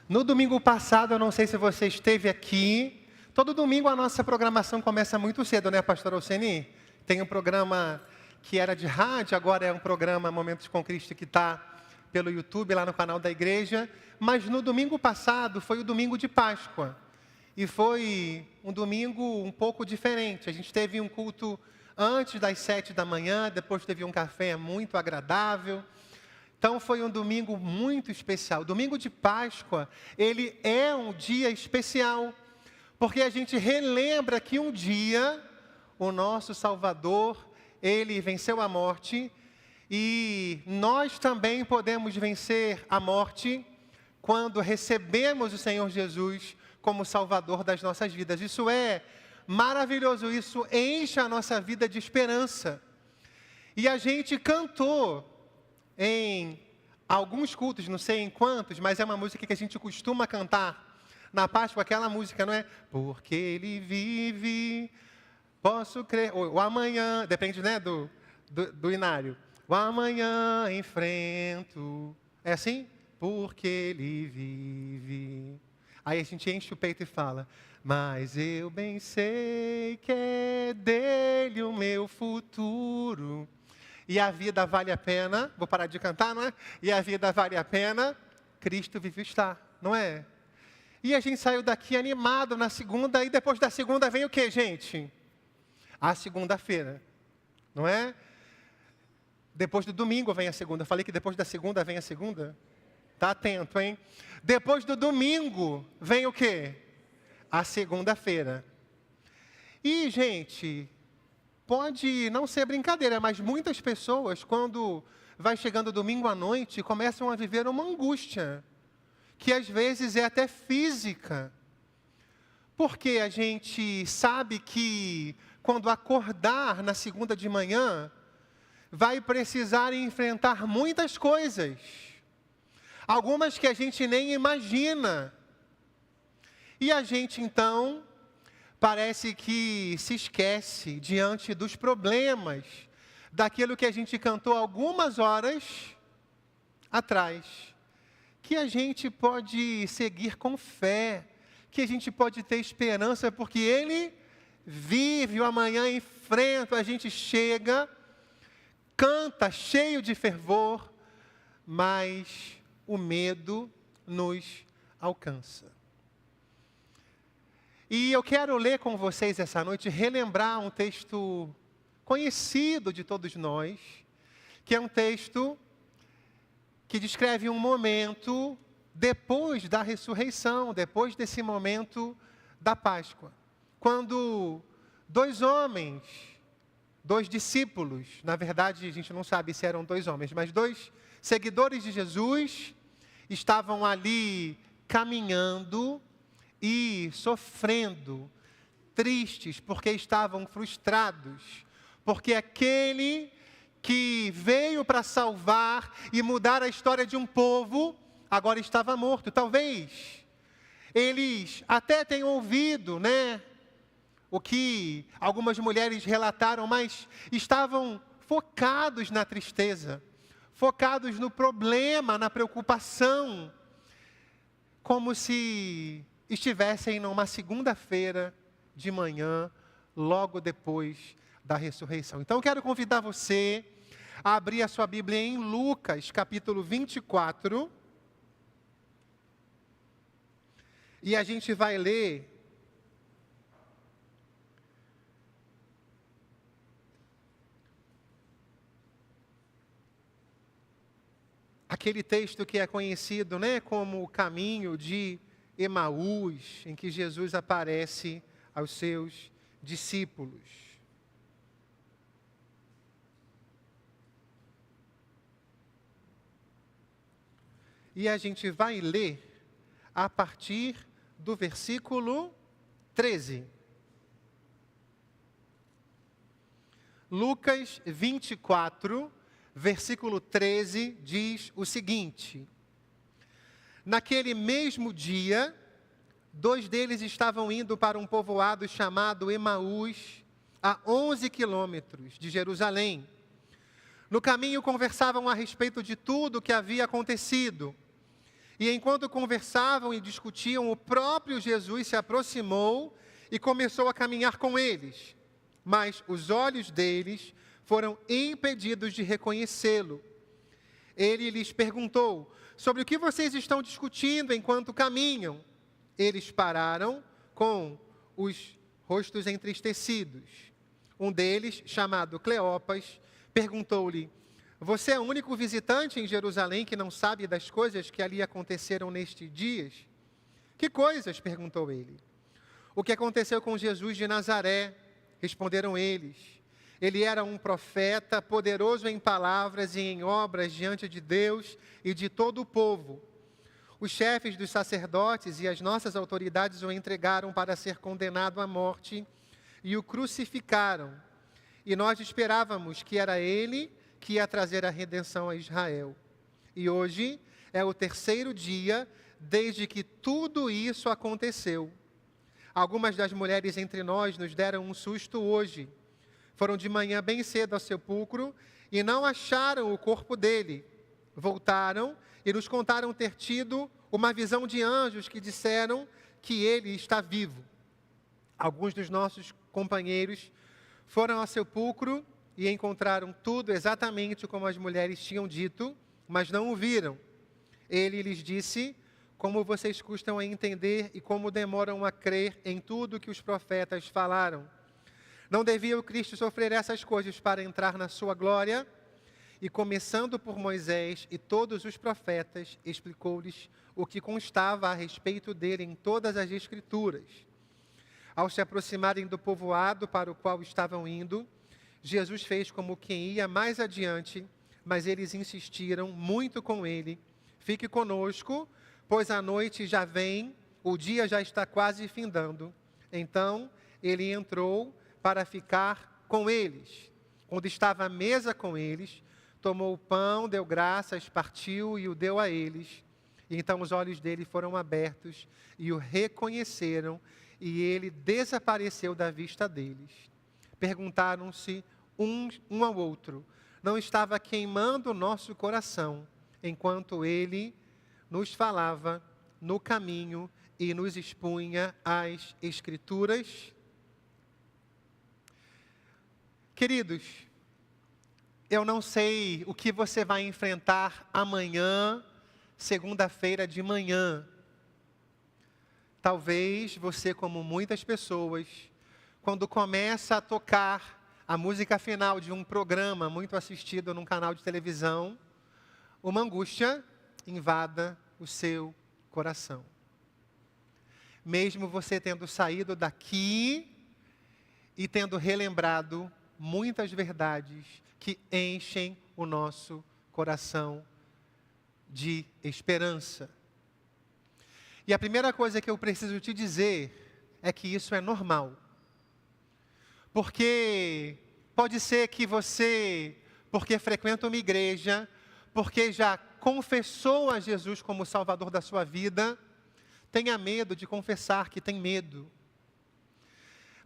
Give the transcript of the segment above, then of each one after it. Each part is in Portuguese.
No domingo passado, eu não sei se você esteve aqui. Todo domingo a nossa programação começa muito cedo, né, pastor Alceni? Tem um programa que era de rádio, agora é um programa Momentos com Cristo que está pelo YouTube, lá no canal da igreja. Mas no domingo passado foi o domingo de Páscoa. E foi um domingo um pouco diferente. A gente teve um culto antes das 7 da manhã, depois teve um café muito agradável. Então foi um domingo muito especial. O domingo de Páscoa, ele é um dia especial, porque a gente relembra que um dia o nosso Salvador, ele venceu a morte, e nós também podemos vencer a morte quando recebemos o Senhor Jesus como Salvador das nossas vidas. Isso é maravilhoso, isso enche a nossa vida de esperança. E a gente cantou em alguns cultos, não sei em quantos, mas é uma música que a gente costuma cantar na Páscoa, aquela música, não é? Porque Ele vive, posso crer, o amanhã, depende, né, do inário. O amanhã enfrento, é assim? Porque Ele vive. Aí a gente enche o peito e fala, mas eu bem sei que é dele o meu futuro. E a vida vale a pena, vou parar de cantar, não é? E a vida vale a pena, Cristo vive está, não é? E a gente saiu daqui animado na segunda, e depois da segunda vem o que, gente? A segunda-feira, não é? Depois do domingo vem a segunda. Falei que depois da segunda vem a segunda? Tá atento, hein? Depois do domingo vem o que? A segunda-feira. E, gente, pode não ser brincadeira, mas muitas pessoas, quando vai chegando domingo à noite, começam a viver uma angústia, que às vezes é até física. Porque a gente sabe que quando acordar na segunda de manhã, vai precisar enfrentar muitas coisas. Algumas que a gente nem imagina. E a gente, então, parece que se esquece diante dos problemas, daquilo que a gente cantou algumas horas atrás, que a gente pode seguir com fé, que a gente pode ter esperança, porque Ele vive, o amanhã enfrenta, a gente chega, canta cheio de fervor, mas o medo nos alcança. E eu quero ler com vocês essa noite, relembrar um texto conhecido de todos nós, que é um texto que descreve um momento depois da ressurreição, depois desse momento da Páscoa. Quando dois homens, dois discípulos, na verdade a gente não sabe se eram dois homens, mas dois seguidores de Jesus, estavam ali caminhando e sofrendo, tristes, porque estavam frustrados, porque aquele que veio para salvar e mudar a história de um povo, agora estava morto. Talvez eles até tenham ouvido, né, o que algumas mulheres relataram, mas estavam focados na tristeza, focados no problema, na preocupação, como se estivessem numa segunda-feira de manhã, logo depois da ressurreição. Então, eu quero convidar você a abrir a sua Bíblia em Lucas, capítulo 24. E a gente vai ler aquele texto que é conhecido, né, como o caminho de Emaús, em que Jesus aparece aos seus discípulos. E a gente vai ler a partir do versículo 13. Lucas 24, versículo 13, diz o seguinte: naquele mesmo dia, dois deles estavam indo para um povoado chamado Emaús, a 11 quilômetros de Jerusalém. No caminho conversavam a respeito de tudo o que havia acontecido. E enquanto conversavam e discutiam, o próprio Jesus se aproximou e começou a caminhar com eles. Mas os olhos deles foram impedidos de reconhecê-lo. Ele lhes perguntou: sobre o que vocês estão discutindo enquanto caminham? Eles pararam com os rostos entristecidos. Um deles, chamado Cleopas, perguntou-lhe: você é o único visitante em Jerusalém que não sabe das coisas que ali aconteceram nestes dias? Que coisas? Perguntou ele. O que aconteceu com Jesus de Nazaré? Responderam eles. Ele era um profeta, poderoso em palavras e em obras diante de Deus e de todo o povo. Os chefes dos sacerdotes e as nossas autoridades o entregaram para ser condenado à morte e o crucificaram. E nós esperávamos que era ele que ia trazer a redenção a Israel. E hoje é o terceiro dia desde que tudo isso aconteceu. Algumas das mulheres entre nós nos deram um susto hoje. Foram de manhã bem cedo ao sepulcro e não acharam o corpo dele. Voltaram e nos contaram ter tido uma visão de anjos que disseram que ele está vivo. Alguns dos nossos companheiros foram ao sepulcro e encontraram tudo exatamente como as mulheres tinham dito, mas não o viram. Ele lhes disse: como vocês custam a entender e como demoram a crer em tudo que os profetas falaram. Não devia o Cristo sofrer essas coisas para entrar na sua glória? E começando por Moisés e todos os profetas, explicou-lhes o que constava a respeito dele em todas as Escrituras. Ao se aproximarem do povoado para o qual estavam indo, Jesus fez como quem ia mais adiante, mas eles insistiram muito com ele: fique conosco, pois a noite já vem, o dia já está quase findando. Então ele entrou para ficar com eles. Quando estava à mesa com eles, tomou o pão, deu graças, partiu e o deu a eles. E então os olhos dele foram abertos e o reconheceram, e ele desapareceu da vista deles. Perguntaram-se um ao outro: não estava queimando o nosso coração enquanto ele nos falava no caminho e nos expunha as Escrituras? Queridos, eu não sei o que você vai enfrentar amanhã, segunda-feira de manhã. Talvez você, como muitas pessoas, quando começa a tocar a música final de um programa muito assistido num canal de televisão, uma angústia invada o seu coração. Mesmo você tendo saído daqui e tendo relembrado muitas verdades que enchem o nosso coração de esperança. E a primeira coisa que eu preciso te dizer é que isso é normal. Porque pode ser que você, porque frequenta uma igreja, porque já confessou a Jesus como Salvador da sua vida, tenha medo de confessar que tem medo.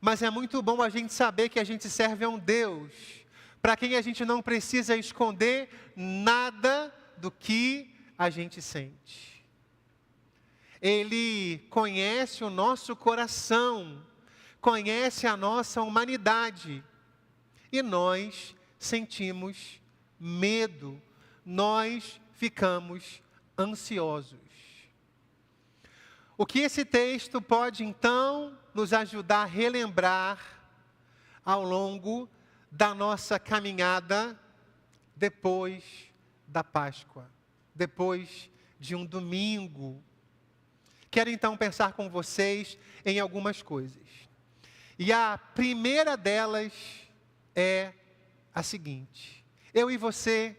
Mas é muito bom a gente saber que a gente serve a um Deus para quem a gente não precisa esconder nada do que a gente sente. Ele conhece o nosso coração, conhece a nossa humanidade. E nós sentimos medo, nós ficamos ansiosos. O que esse texto pode, então, nos ajudar a relembrar ao longo da nossa caminhada depois da Páscoa, depois de um domingo. Quero, então, pensar com vocês em algumas coisas. E a primeira delas é a seguinte: eu e você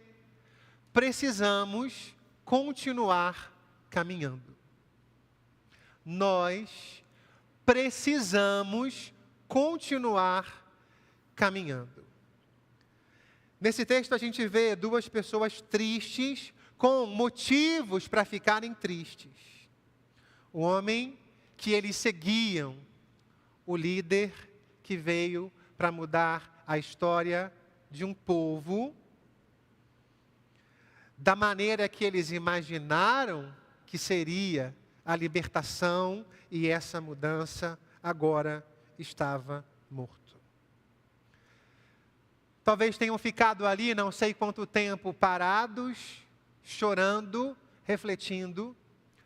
precisamos continuar caminhando. Nós precisamos continuar caminhando. Nesse texto a gente vê duas pessoas tristes, com motivos para ficarem tristes. O homem que eles seguiam, o líder que veio para mudar a história de um povo, da maneira que eles imaginaram que seria a libertação e essa mudança, agora estava morto. Talvez tenham ficado ali não sei quanto tempo parados, chorando, refletindo,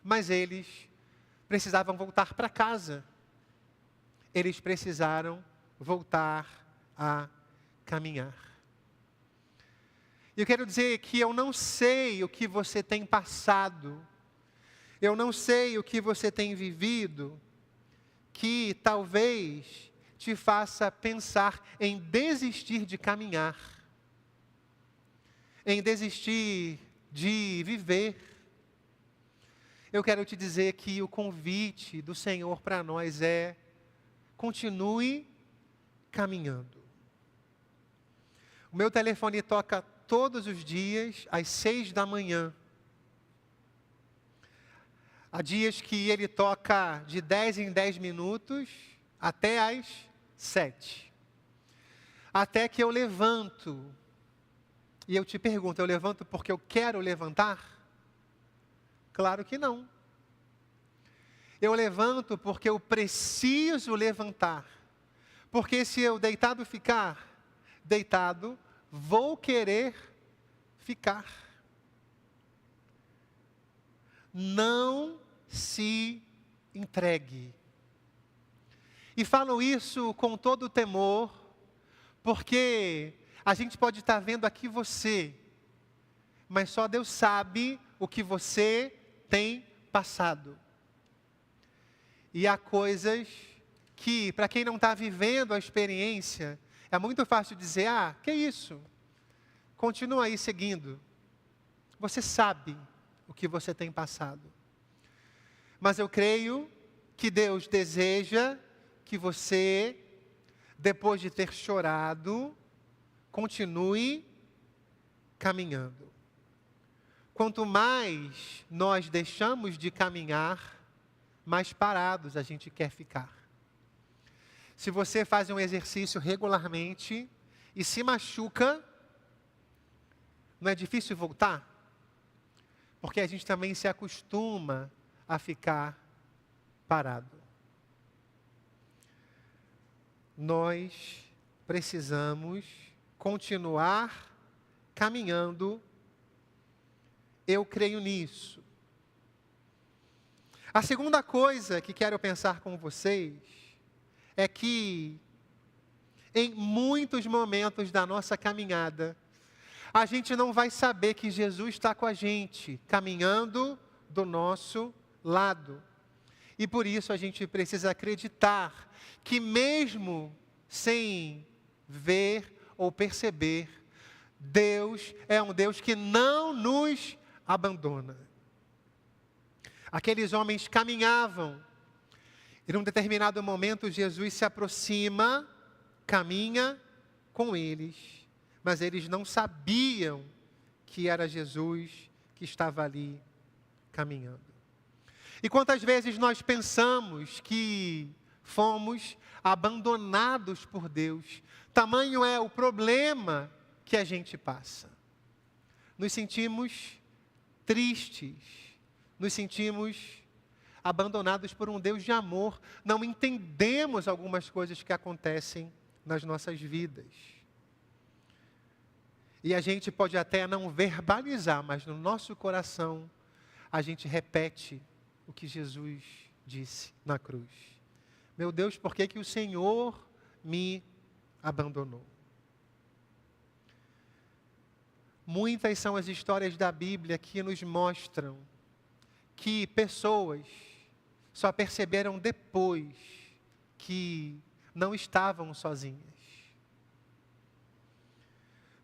mas eles precisavam voltar para casa. Eles precisaram voltar a caminhar. E eu quero dizer que eu não sei o que você tem passado, eu não sei o que você tem vivido, que talvez te faça pensar em desistir de caminhar, em desistir de viver. Eu quero te dizer que o convite do Senhor para nós é: continue caminhando. O meu telefone toca todos os dias às 6 da manhã. Há dias que ele toca de 10 em 10 minutos até às 7. Até que eu levanto. E eu te pergunto, eu levanto porque eu quero levantar? Claro que não. Eu levanto porque eu preciso levantar. Porque se eu deitado ficar, deitado, vou querer ficar. Não se entregue. E falo isso com todo temor, porque a gente pode estar vendo aqui você, mas só Deus sabe o que você tem passado. E há coisas que, para quem não está vivendo a experiência, é muito fácil dizer: ah, que isso? Continua aí seguindo. Você sabe o que você tem passado. Mas eu creio que Deus deseja que você, depois de ter chorado, continue caminhando. Quanto mais nós deixamos de caminhar, mais parados a gente quer ficar. Se você faz um exercício regularmente e se machuca, não é difícil voltar? Porque a gente também se acostuma a ficar parado. Nós precisamos continuar caminhando. Eu creio nisso. A segunda coisa que quero pensar com vocês é que em muitos momentos da nossa caminhada, a gente não vai saber que Jesus está com a gente, caminhando do nosso lado. E por isso a gente precisa acreditar que mesmo sem ver ou perceber, Deus é um Deus que não nos abandona. Aqueles homens caminhavam, e num determinado momento Jesus se aproxima, caminha com eles, mas eles não sabiam que era Jesus que estava ali caminhando. E quantas vezes nós pensamos que fomos abandonados por Deus, tamanho é o problema que a gente passa. Nos sentimos tristes, nos sentimos abandonados por um Deus de amor, não entendemos algumas coisas que acontecem nas nossas vidas. E a gente pode até não verbalizar, mas no nosso coração a gente repete o que Jesus disse na cruz. Meu Deus, por que que o Senhor me abandonou? Muitas são as histórias da Bíblia que nos mostram que pessoas só perceberam depois que não estavam sozinhas.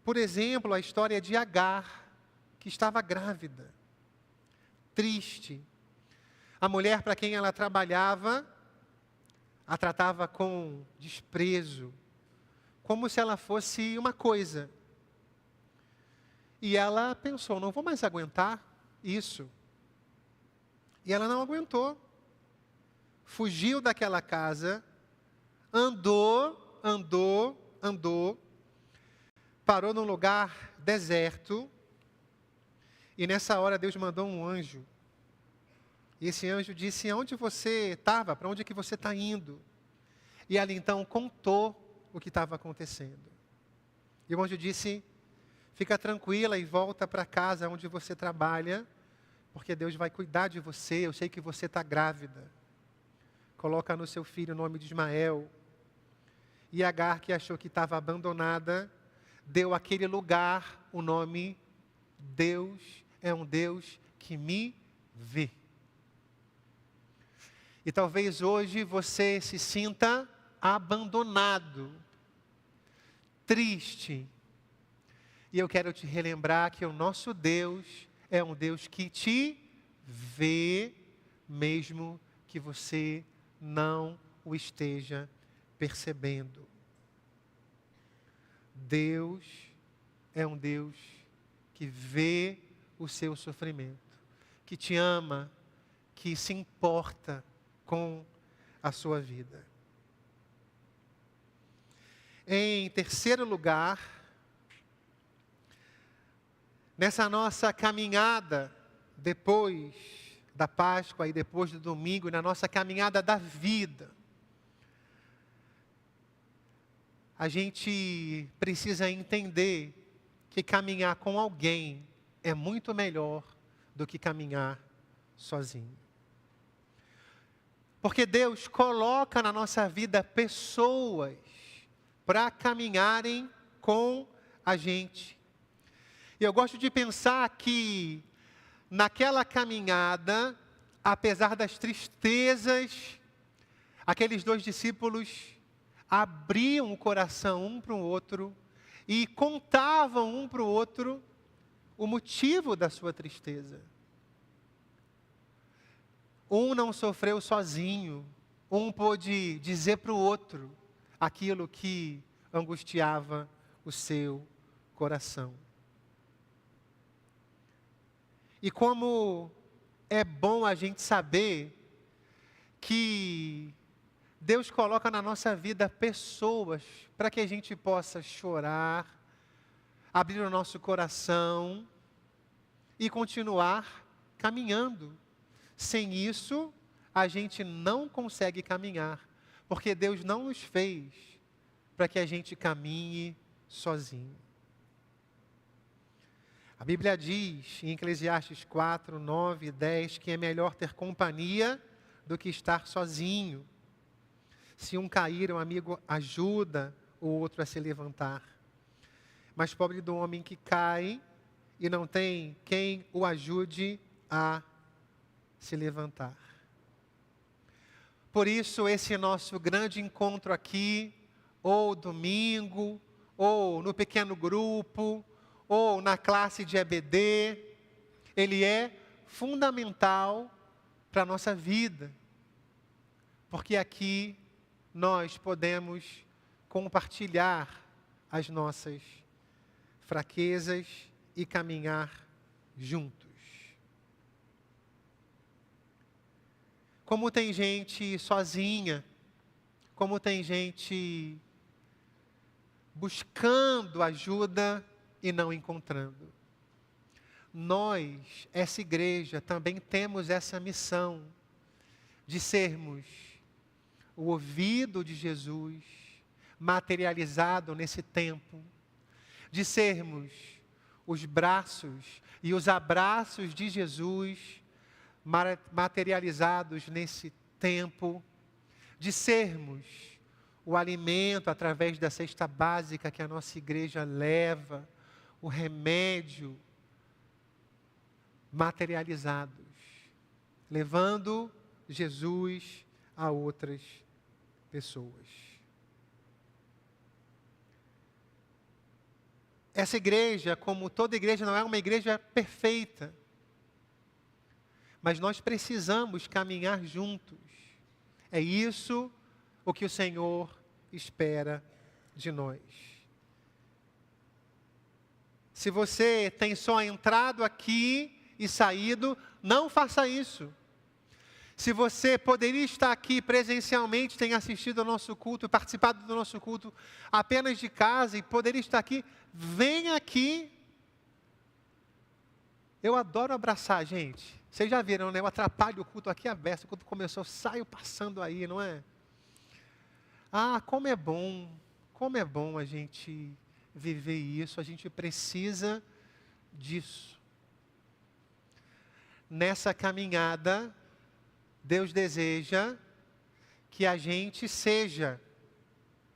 Por exemplo, a história de Agar, que estava grávida, triste. A mulher para quem ela trabalhava, a tratava com desprezo, como se ela fosse uma coisa. E ela pensou, não vou mais aguentar isso. E ela não aguentou. Fugiu daquela casa, andou, parou num lugar deserto, e nessa hora Deus mandou um anjo. E esse anjo disse: onde você estava? Para onde é que você está indo? E ela então contou o que estava acontecendo. E o anjo disse: fica tranquila e volta para casa onde você trabalha, porque Deus vai cuidar de você. Eu sei que você está grávida. Coloca no seu filho o nome de Ismael. E Agar, que achou que estava abandonada, deu àquele lugar o nome: Deus é um Deus que me vê. E talvez hoje você se sinta abandonado, triste. E eu quero te relembrar que o nosso Deus é um Deus que te vê, mesmo que você não o esteja percebendo. Deus é um Deus que vê o seu sofrimento, que te ama, que se importa com a sua vida. Em terceiro lugar, nessa nossa caminhada depois da Páscoa e depois do domingo, na nossa caminhada da vida, a gente precisa entender que caminhar com alguém é muito melhor do que caminhar sozinho. Porque Deus coloca na nossa vida pessoas para caminharem com a gente. E eu gosto de pensar que naquela caminhada, apesar das tristezas, aqueles 2 discípulos abriam o coração um para o outro e contavam um para o outro o motivo da sua tristeza. Um não sofreu sozinho, um pôde dizer para o outro aquilo que angustiava o seu coração. E como é bom a gente saber que Deus coloca na nossa vida pessoas para que a gente possa chorar, abrir o nosso coração e continuar caminhando. Sem isso, a gente não consegue caminhar, porque Deus não nos fez para que a gente caminhe sozinho. A Bíblia diz em Eclesiastes 4, 9 e 10 que é melhor ter companhia do que estar sozinho. Se um cair, um amigo ajuda o outro a se levantar. Mas pobre do homem que cai e não tem quem o ajude a se levantar. Por isso, esse nosso grande encontro aqui, ou domingo, ou no pequeno grupo, ou na classe de EBD, ele é fundamental para a nossa vida. Porque aqui nós podemos compartilhar as nossas fraquezas e caminhar juntos. Como tem gente sozinha, como tem gente buscando ajuda e não encontrando. Nós, essa igreja, também temos essa missão de sermos o ouvido de Jesus materializado nesse tempo, de sermos os braços e os abraços de Jesus materializados nesse tempo, de sermos o alimento através da cesta básica que a nossa igreja leva, o remédio materializados, levando Jesus a outras pessoas. Essa igreja, como toda igreja, não é uma igreja perfeita. Mas nós precisamos caminhar juntos. É isso o que o Senhor espera de nós. Se você tem só entrado aqui e saído, não faça isso. Se você poderia estar aqui presencialmente, tem assistido ao nosso culto, participado do nosso culto apenas de casa e poderia estar aqui, venha aqui. Eu adoro abraçar, gente. Vocês já viram, né? Eu atrapalho o culto aqui aberto. O culto começou, eu saio passando aí, não é? Ah, como é bom a gente viver isso. A gente precisa disso. Nessa caminhada, Deus deseja que a gente seja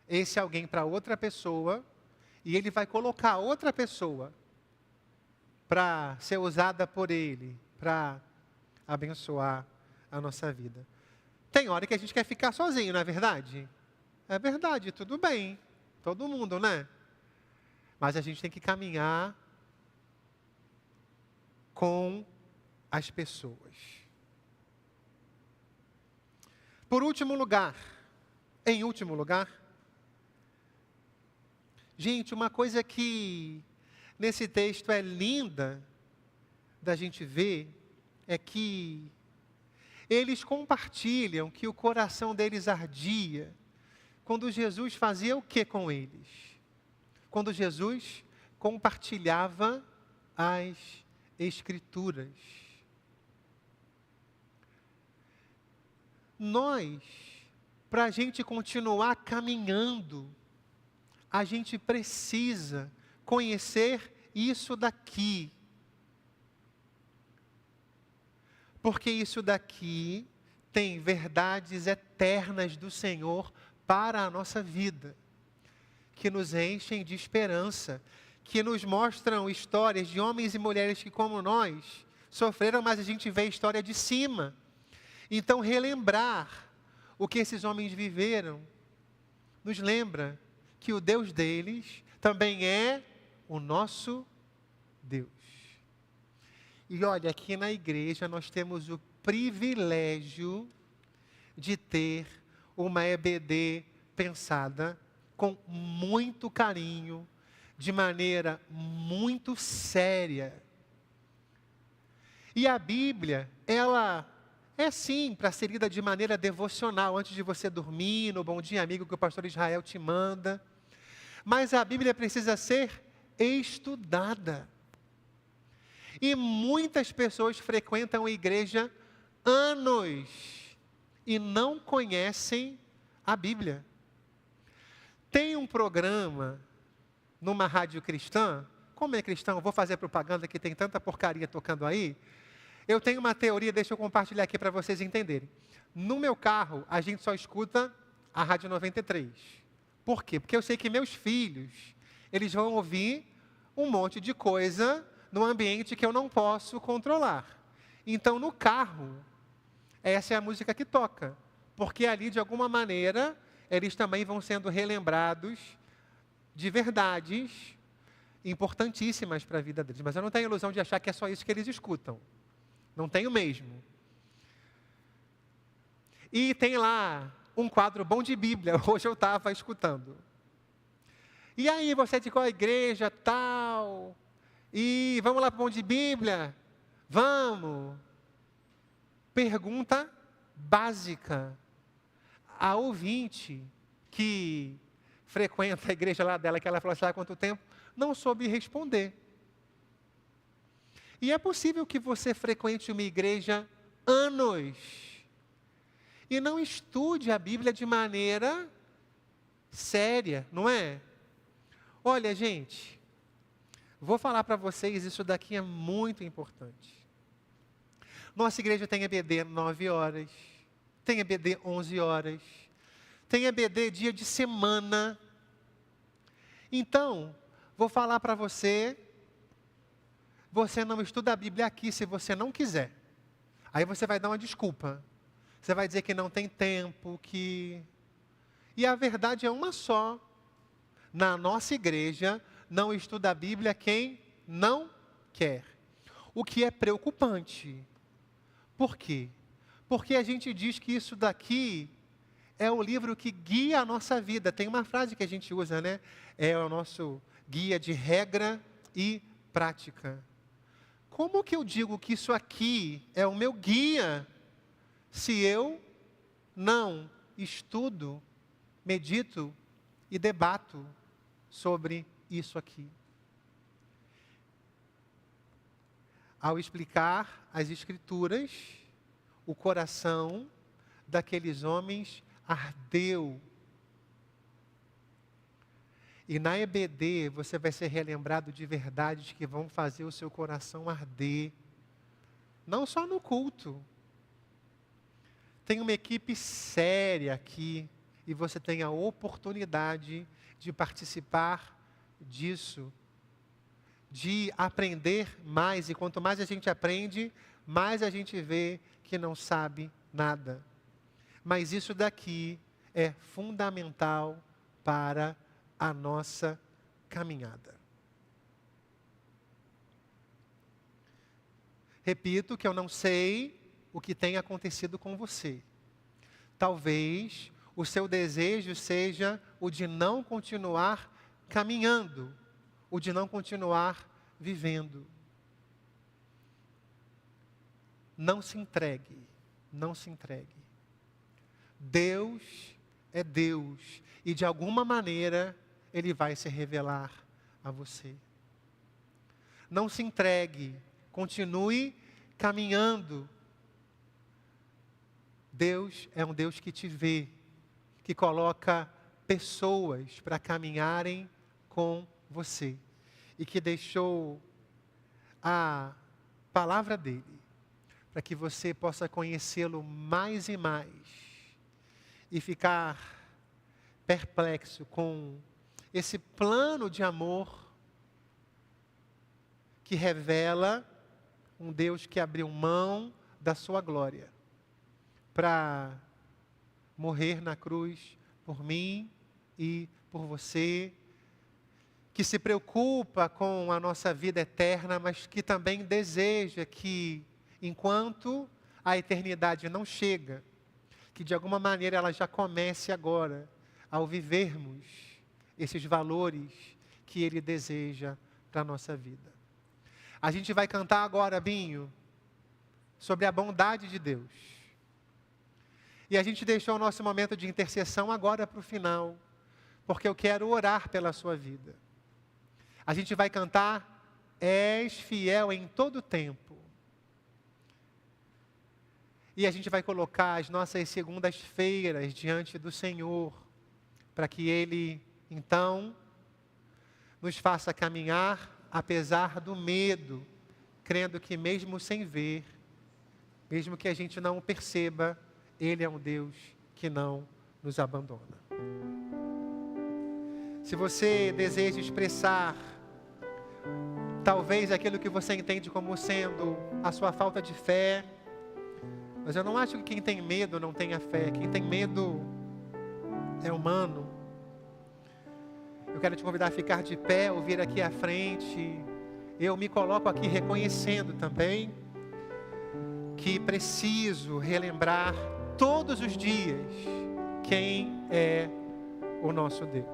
esse alguém para outra pessoa, e Ele vai colocar outra pessoa para ser usada por Ele, para abençoar a nossa vida. Tem hora que a gente quer ficar sozinho, não é verdade? É verdade, tudo bem. Todo mundo, né? Mas a gente tem que caminhar com as pessoas. Em último lugar, gente, uma coisa que nesse texto é linda da gente ver é que eles compartilham que o coração deles ardia quando Jesus fazia o que com eles? Quando Jesus compartilhava as Escrituras. Nós, para a gente continuar caminhando, a gente precisa conhecer isso daqui. Porque isso daqui tem verdades eternas do Senhor para a nossa vida, que nos enchem de esperança, que nos mostram histórias de homens e mulheres que, como nós, sofreram, mas a gente vê a história de cima. Então, relembrar o que esses homens viveram, nos lembra que o Deus deles também é o nosso Deus. E olha, aqui na igreja nós temos o privilégio de ter uma EBD pensada com muito carinho, de maneira muito séria. E a Bíblia, ela é sim para ser lida de maneira devocional, antes de você dormir, no Bom Dia Amigo que o pastor Israel te manda. Mas a Bíblia precisa ser estudada. E muitas pessoas frequentam a igreja anos e não conhecem a Bíblia. Tem um programa numa rádio cristã, como é cristão, vou fazer propaganda que tem tanta porcaria tocando aí. Eu tenho uma teoria, deixa eu compartilhar aqui para vocês entenderem. No meu carro, a gente só escuta a Rádio 93. Por quê? Porque eu sei que meus filhos, eles vão ouvir um monte de coisa num ambiente que eu não posso controlar. Então, no carro, essa é a música que toca. Porque ali, de alguma maneira, eles também vão sendo relembrados de verdades importantíssimas para a vida deles. Mas eu não tenho ilusão de achar que é só isso que eles escutam. Não tenho mesmo. E tem lá um quadro bom de Bíblia. Hoje eu estava escutando. E aí, você é de qual igreja, tal? E vamos lá para o bom de Bíblia? Vamos. Pergunta básica. A ouvinte que frequenta a igreja lá dela, que ela falou assim, há quanto tempo, não soube responder. E é possível que você frequente uma igreja anos e não estude a Bíblia de maneira séria, não é? Olha, gente, vou falar para vocês, isso daqui é muito importante. Nossa igreja tem EBD 9 horas, tem EBD 11 horas, tem EBD dia de semana. Então, vou falar para você, você não estuda a Bíblia aqui se você não quiser. Aí você vai dar uma desculpa. Você vai dizer que não tem tempo, que... E a verdade é uma só. Na nossa igreja, não estuda a Bíblia quem não quer. O que é preocupante. Por quê? Porque a gente diz que isso daqui é o livro que guia a nossa vida. Tem uma frase que a gente usa, né? É o nosso guia de regra e prática. Como que eu digo que isso aqui é o meu guia, se eu não estudo, medito e debato sobre isso aqui? ao explicar as Escrituras, o coração daqueles homens ardeu. E na EBD você vai ser relembrado de verdades que vão fazer o seu coração arder. Não só no culto. Tem uma equipe séria aqui e você tem a oportunidade de participar disso, de aprender mais. E quanto mais a gente aprende, mais a gente vê que não sabe nada. Mas isso daqui é fundamental para a nossa caminhada. Repito que eu não sei o que tem acontecido com você. Talvez o seu desejo seja o de não continuar caminhando, o de não continuar vivendo. Não se entregue, não se entregue. Deus é Deus e de alguma maneira Ele vai se revelar a você. Não se entregue, continue caminhando. Deus é um Deus que te vê, que coloca pessoas para caminharem com você e que deixou a palavra dele para que você possa conhecê-lo mais e mais e ficar perplexo com esse plano de amor que revela um Deus que abriu mão da sua glória para morrer na cruz por mim e por você, que se preocupa com a nossa vida eterna, mas que também deseja que, enquanto a eternidade não chega, que de alguma maneira ela já comece agora, ao vivermos esses valores que Ele deseja para a nossa vida. A gente vai cantar agora, Binho, sobre a bondade de Deus. E a gente deixou o nosso momento de intercessão agora para o final, porque eu quero orar pela sua vida. A gente vai cantar, és fiel em todo tempo. E a gente vai colocar as nossas segundas-feiras diante do Senhor, para que Ele, então, nos faça caminhar, apesar do medo, crendo que mesmo sem ver, mesmo que a gente não o perceba, Ele é um Deus que não nos abandona. Se você deseja expressar, talvez aquilo que você entende como sendo a sua falta de fé, mas eu não acho que quem tem medo não tenha fé. Quem tem medo é humano. Eu quero te convidar a ficar de pé, ou vir aqui à frente. Eu me coloco aqui reconhecendo também que preciso relembrar todos os dias quem é o nosso Deus.